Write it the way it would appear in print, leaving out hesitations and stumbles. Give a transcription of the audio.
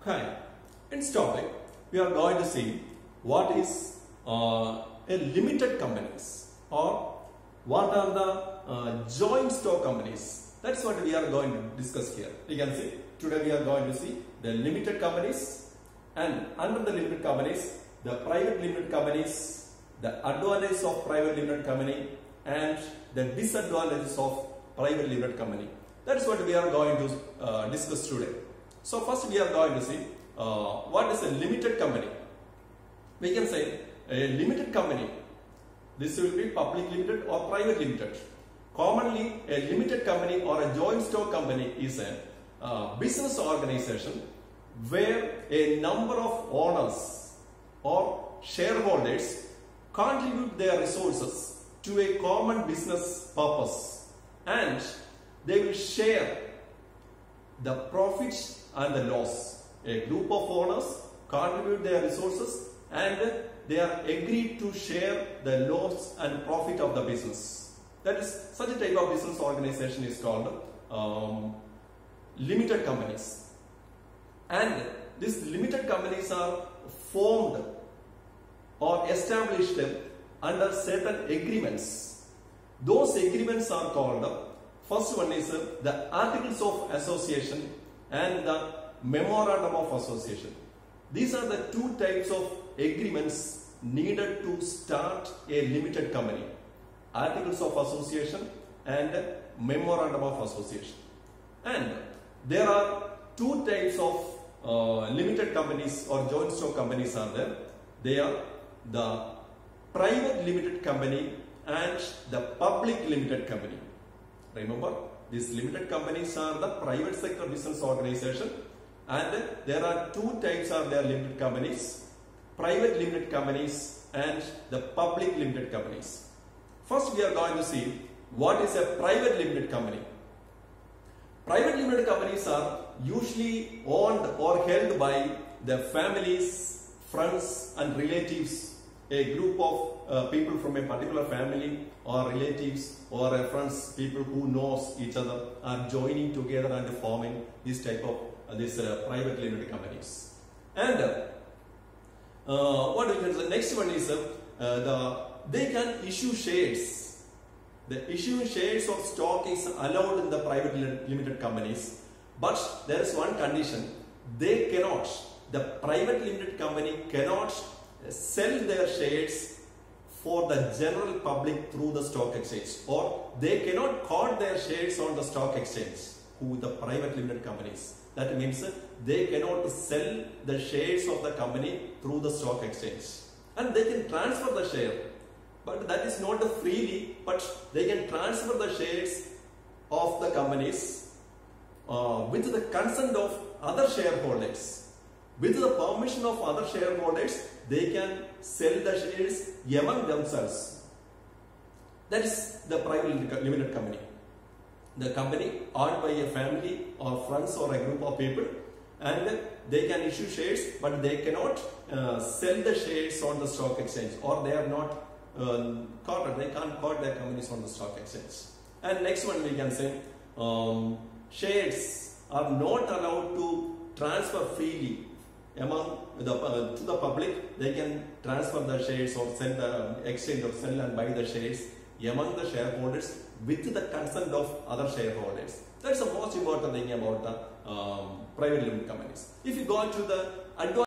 Hi, in this topic we are going to see what is a limited companies or what are the joint stock companies. That's what we are going to discuss here. You can see today we are going to see the limited companies, and under the limited companies the private limited companies, the advantages of private limited company and the disadvantages of private limited company. That's what we are going to discuss today. So first we are going to see what is a limited company. We can say a limited company. This will be public limited or private limited. Commonly, a limited company or a joint stock company is a business organization where a number of owners or shareholders contribute their resources to a common business purpose, and they will share the profits and the loss. A group of owners contribute their resources and they are agreed to share the loss and profit of the business. That is, such a type of business organization is called limited companies. And these limited companies are formed or established under certain agreements. Those agreements are called, first one is the Articles of Association and the Memorandum of Association. These are the two types of agreements needed to start a limited company. Articles of Association and Memorandum of Association. And there are two types of limited companies or joint stock companies are there. They are the private limited company and the public limited company. Remember, these limited companies are the private sector business organization, and there are two types of their limited companies: private limited companies and the public limited companies. First, we are going to see what is a private limited company. Private limited companies are usually owned or held by the families, friends and relatives. A group of people from a particular family or relatives or friends, people who knows each other, are joining together and forming this type of private limited companies. And what we can say, next one is they can issue shares. The issuing shares of stock is allowed in the private limited companies, but there is one condition: they cannot, the private limited company cannot sell their shares for the general public through the stock exchange, or they cannot quote their shares on the stock exchange. Who the private limited companies? That means they cannot sell the shares of the company through the stock exchange, and they can transfer the share, but that is not freely, but they can transfer the shares of the companies with the consent of other shareholders. With the permission of other shareholders, they can sell the shares among themselves. That is the private limited company. The company owned by a family or friends or a group of people, and they can issue shares, but they cannot sell the shares on the stock exchange, or they are not quoted. They can't quote their companies on the stock exchange. And next one we can say shares are not allowed to transfer freely among to the public. They can transfer the shares or sell the exchange or sell and buy the shares among the shareholders with the consent of other shareholders. That's the most important thing about the private limited companies. If you go to the advantage